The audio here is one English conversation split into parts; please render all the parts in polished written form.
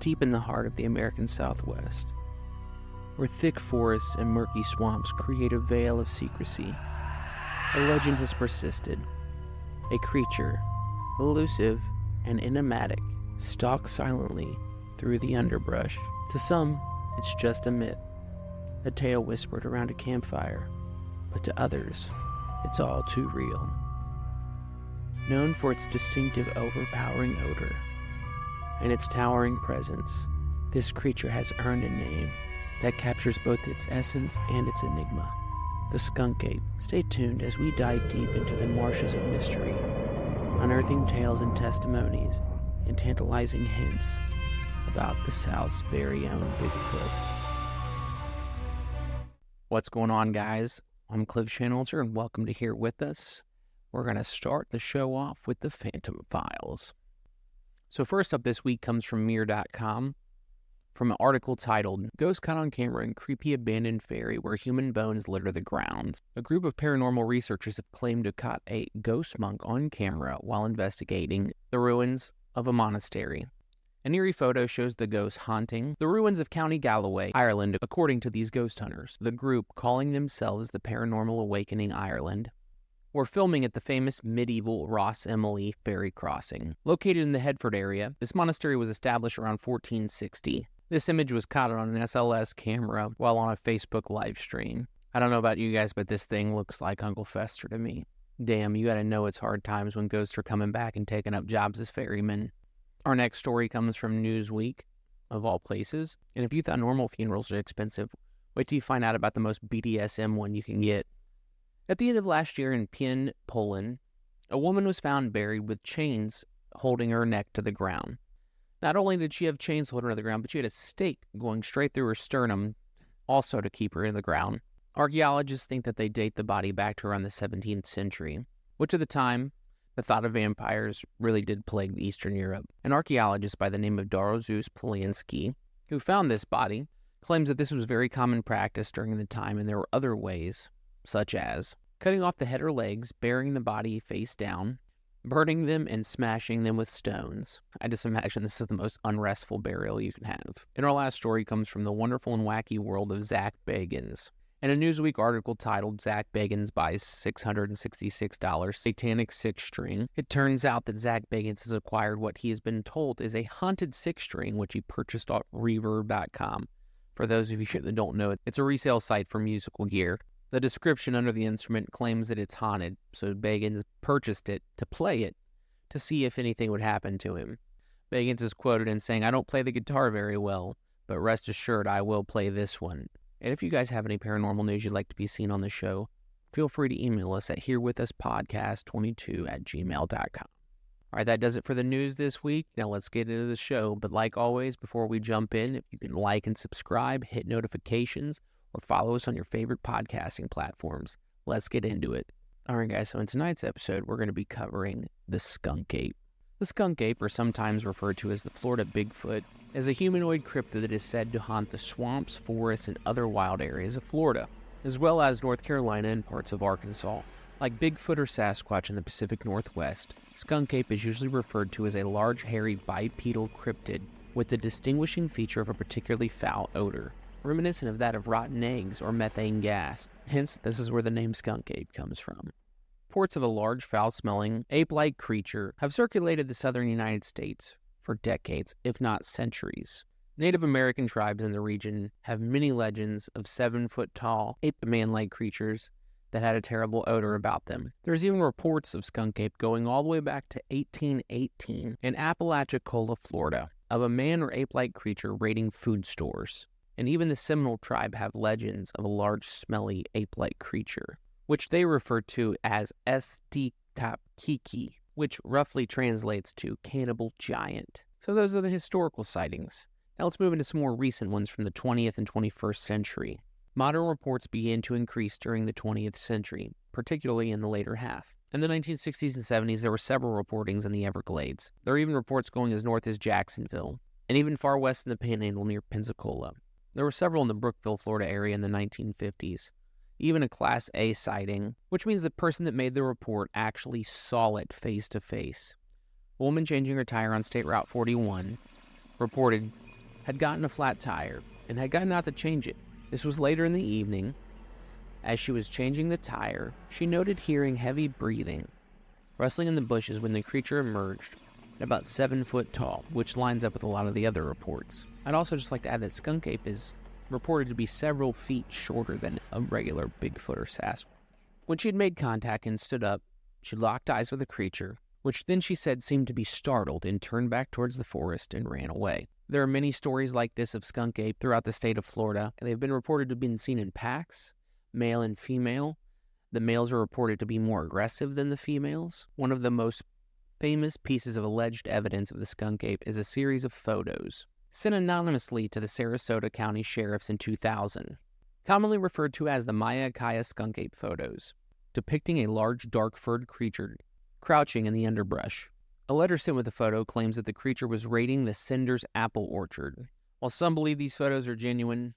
deep in the heart of the American Southwest, where thick forests and murky swamps create a veil of secrecy. A legend has persisted. A creature, elusive and enigmatic, stalks silently through the underbrush. To some, it's just a myth, a tale whispered around a campfire, but to others, it's all too real. Known for its distinctive, overpowering odor and its towering presence, this creature has earned a name that captures both its essence and its enigma. The skunk ape. Stay tuned as we dive deep into the marshes of mystery, unearthing tales and testimonies and tantalizing hints about the South's very own Bigfoot. What's going on, guys? I'm Cliff Shanelzer, and welcome to Here With Us. We're going to start the show off with the Phantom Files. So first up this week comes from Mirror.com, from an article titled, Ghost Caught on Camera in Creepy Abandoned Ferry Where Human Bones Litter the Grounds. A group of paranormal researchers have claimed to caught a ghost monk on camera while investigating the ruins of a monastery. An eerie photo shows the ghost haunting the ruins of County Galloway, Ireland, according to these ghost hunters. The group, calling themselves the Paranormal Awakening Ireland, were filming at the famous medieval Ross Emily ferry crossing. Located in the Headford area, this monastery was established around 1460. This image was caught on an SLS camera while on a Facebook live stream. I don't know about you guys, but this thing looks like Uncle Fester to me. Damn, you gotta know it's hard times when ghosts are coming back and taking up jobs as ferrymen. Our next story comes from Newsweek, of all places. And if you thought normal funerals are expensive, wait till you find out about the most BDSM one you can get. At the end of last year in Pien, Poland, a woman was found buried with chains holding her neck to the ground. Not only did she have chains holding her to the ground, but she had a stake going straight through her sternum, also to keep her in the ground. Archaeologists think that they date the body back to around the 17th century, which at the time, the thought of vampires really did plague Eastern Europe. An archaeologist by the name of Dorozus Polianski, who found this body, claims that this was very common practice during the time, and there were other ways, such as cutting off the head or legs, burying the body face down, burning them, and smashing them with stones. I just imagine this is the most unrestful burial you can have. And our last story comes from the wonderful and wacky world of Zach Bagans. In a Newsweek article titled, Zach Bagans Buys $666 Satanic Six String, it turns out that Zach Bagans has acquired what he has been told is a haunted six string, which he purchased off Reverb.com. For those of you that don't know it, it's a resale site for musical gear. The description under the instrument claims that it's haunted, so Bagans purchased it to play it to see if anything would happen to him. Bagans is quoted in saying, I don't play the guitar very well, but rest assured I will play this one. And if you guys have any paranormal news you'd like to be seen on the show, feel free to email us at herewithuspodcast22@gmail.com. All right, that does it for the news this week. Now let's get into the show. But like always, before we jump in, if you can like and subscribe, hit notifications, or follow us on your favorite podcasting platforms. Let's get into it. All right, guys, so in tonight's episode, we're going to be covering the skunk ape. The skunk ape, or sometimes referred to as the Florida Bigfoot, is a humanoid cryptid that is said to haunt the swamps, forests, and other wild areas of Florida, as well as North Carolina and parts of Arkansas. Like Bigfoot or Sasquatch in the Pacific Northwest, skunk ape is usually referred to as a large, hairy, bipedal cryptid with the distinguishing feature of a particularly foul odor, reminiscent of that of rotten eggs or methane gas. Hence, this is where the name skunk ape comes from. Reports of a large, foul-smelling, ape-like creature have circulated the southern United States for decades, if not centuries. Native American tribes in the region have many legends of 7-foot-tall, ape-man-like creatures that had a terrible odor about them. There's even reports of skunk ape going all the way back to 1818 in Apalachicola, Florida, of a man or ape-like creature raiding food stores. And even the Seminole tribe have legends of a large, smelly, ape-like creature, which they refer to as Estikapkiki, which roughly translates to cannibal giant. So those are the historical sightings. Now let's move into some more recent ones from the 20th and 21st century. Modern reports began to increase during the 20th century, particularly in the later half. In the 1960s and 70s, there were several reportings in the Everglades. There are even reports going as north as Jacksonville, and even far west in the Panhandle near Pensacola. There were several in the Brookville, Florida area in the 1950s. Even a Class A sighting, which means the person that made the report actually saw it face to face. A woman changing her tire on State Route 41 reported had gotten a flat tire and had gotten out to change it. This was later in the evening. As she was changing the tire, she noted hearing heavy breathing, rustling in the bushes when the creature emerged at about 7 foot tall, which lines up with a lot of the other reports. I'd also just like to add that skunk ape is reported to be several feet shorter than a regular Bigfoot or Sasquatch. When she had made contact and stood up, she locked eyes with the creature, which then she said seemed to be startled and turned back towards the forest and ran away. There are many stories like this of skunk ape throughout the state of Florida, and they've been reported to have been seen in packs, male and female. The males are reported to be more aggressive than the females. One of the most famous pieces of alleged evidence of the skunk ape is a series of photos sent anonymously to the Sarasota County Sheriffs in 2000, commonly referred to as the Maya Kaya skunk ape photos, depicting a large dark-furred creature crouching in the underbrush. A letter sent with the photo claims that the creature was raiding the Cinders apple orchard. While some believe these photos are genuine,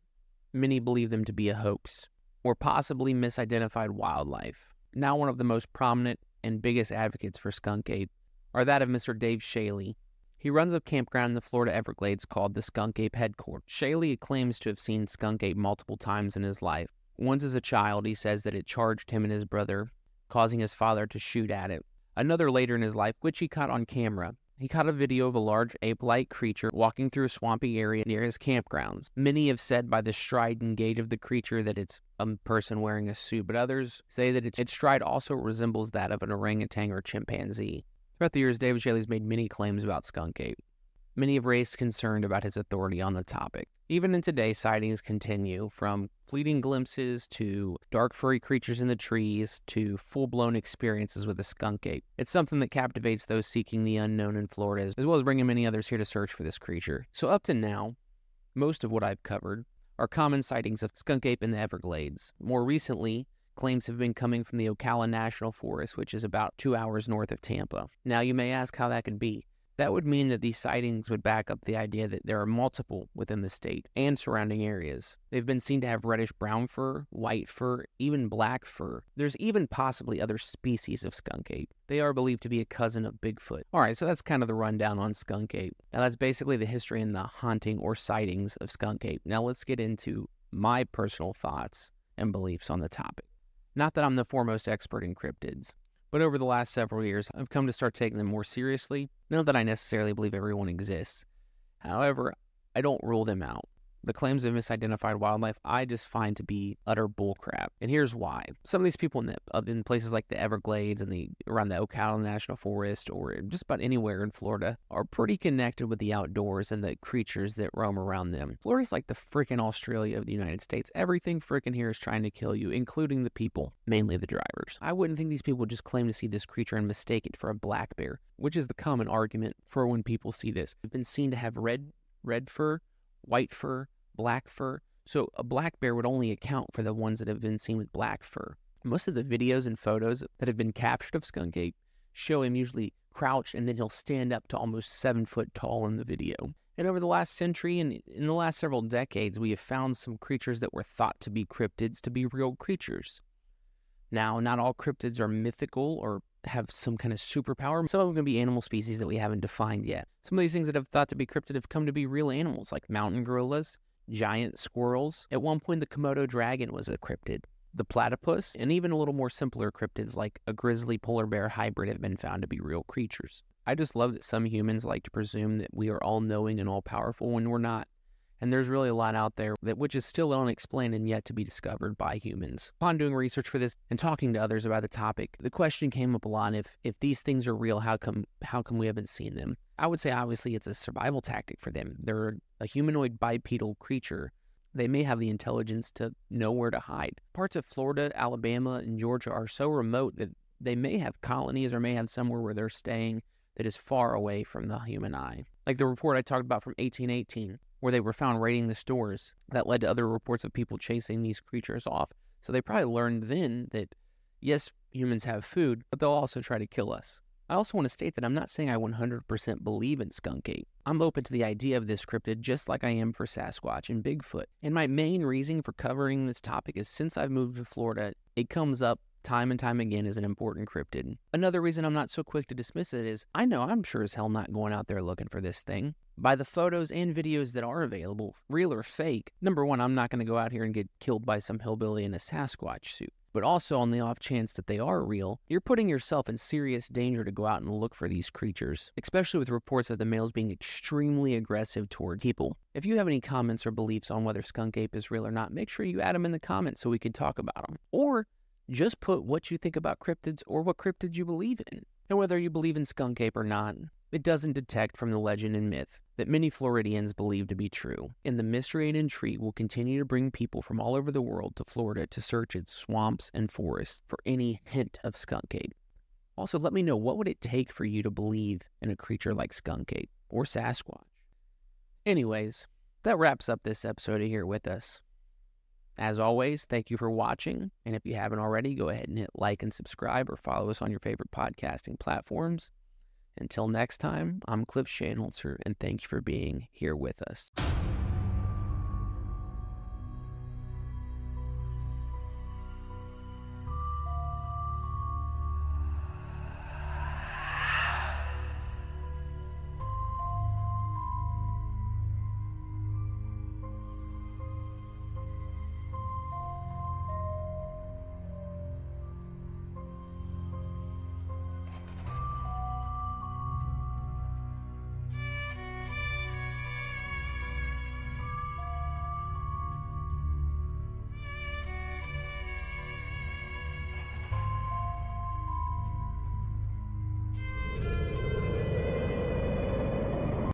many believe them to be a hoax, or possibly misidentified wildlife. Now one of the most prominent and biggest advocates for skunk ape are that of Mr. Dave Shaley. He runs a campground in the Florida Everglades called the Skunk Ape Headquarters. Shaley claims to have seen skunk ape multiple times in his life. Once as a child, he says that it charged him and his brother, causing his father to shoot at it. Another later in his life, which he caught on camera. He caught a video of a large ape-like creature walking through a swampy area near his campgrounds. Many have said by the stride and gait of the creature that it's a person wearing a suit, but others say that its stride also resembles that of an orangutan or chimpanzee. Throughout the years, David Shaley's made many claims about skunk ape. Many have raised concern about his authority on the topic. Even in today, sightings continue, from fleeting glimpses to dark furry creatures in the trees to full-blown experiences with the skunk ape. It's something that captivates those seeking the unknown in Florida, as well as bringing many others here to search for this creature. So up to now, most of what I've covered are common sightings of skunk ape in the Everglades. More recently, claims have been coming from the Ocala National Forest, which is about 2 hours north of Tampa. Now, you may ask how that could be. That would mean that these sightings would back up the idea that there are multiple within the state and surrounding areas. They've been seen to have reddish-brown fur, white fur, even black fur. There's even possibly other species of skunk ape. They are believed to be a cousin of Bigfoot. Alright, so that's kind of the rundown on skunk ape. Now that's basically the history and the haunting or sightings of skunk ape. Now let's get into my personal thoughts and beliefs on the topic. Not that I'm the foremost expert in cryptids, but over the last several years, I've come to start taking them more seriously. Not that I necessarily believe everyone exists. However, I don't rule them out. The claims of misidentified wildlife, I just find to be utter bullcrap. And here's why. Some of these people in places like the Everglades and around the Ocala National Forest or just about anywhere in Florida are pretty connected with the outdoors and the creatures that roam around them. Florida's like the freaking Australia of the United States. Everything freaking here is trying to kill you, including the people, mainly the drivers. I wouldn't think these people would just claim to see this creature and mistake it for a black bear, which is the common argument for when people see this. They've been seen to have red fur, white fur, black fur. So a black bear would only account for the ones that have been seen with black fur. Most of the videos and photos that have been captured of skunk ape show him usually crouched and then he'll stand up to almost 7 foot tall in the video. And over the last century and in the last several decades, we have found some creatures that were thought to be cryptids to be real creatures. Now, not all cryptids are mythical or have some kind of superpower. Some of them can be animal species that we haven't defined yet. Some of these things that have thought to be cryptid have come to be real animals, like mountain gorillas, giant squirrels. At one point, the Komodo dragon was a cryptid. The platypus, and even a little more simpler cryptids like a grizzly polar bear hybrid have been found to be real creatures. I just love that some humans like to presume that we are all-knowing and all-powerful when we're not. And there's really a lot out there which is still unexplained and yet to be discovered by humans. Upon doing research for this and talking to others about the topic, the question came up a lot: if these things are real, how come we haven't seen them? I would say obviously it's a survival tactic for them. They're a humanoid bipedal creature. They may have the intelligence to know where to hide. Parts of Florida, Alabama, and Georgia are so remote that they may have colonies or may have somewhere where they're staying that is far away from the human eye. Like the report I talked about from 1818, where they were found raiding the stores. That led to other reports of people chasing these creatures off. So they probably learned then that, yes, humans have food, but they'll also try to kill us. I also want to state that I'm not saying I 100% believe in skunk ape. I'm open to the idea of this cryptid just like I am for Sasquatch and Bigfoot. And my main reason for covering this topic is since I've moved to Florida, it comes up time and time again as an important cryptid. Another reason I'm not so quick to dismiss it is I know I'm sure as hell not going out there looking for this thing. By the photos and videos that are available, real or fake, number one, I'm not going to go out here and get killed by some hillbilly in a Sasquatch suit. But also on the off chance that they are real, you're putting yourself in serious danger to go out and look for these creatures, especially with reports of the males being extremely aggressive toward people. If you have any comments or beliefs on whether skunk ape is real or not, make sure you add them in the comments so we can talk about them. Or just put what you think about cryptids or what cryptids you believe in. And whether you believe in skunk ape or not, it doesn't detect from the legend and myth that many Floridians believe to be true. And the mystery and intrigue will continue to bring people from all over the world to Florida to search its swamps and forests for any hint of skunk ape. Also, let me know, what would it take for you to believe in a creature like skunk ape or Sasquatch? Anyways, that wraps up this episode of Here With Us. As always, thank you for watching. And if you haven't already, go ahead and hit like and subscribe or follow us on your favorite podcasting platforms. Until next time, I'm Cliff Shanholzer, and thank you for being here with us.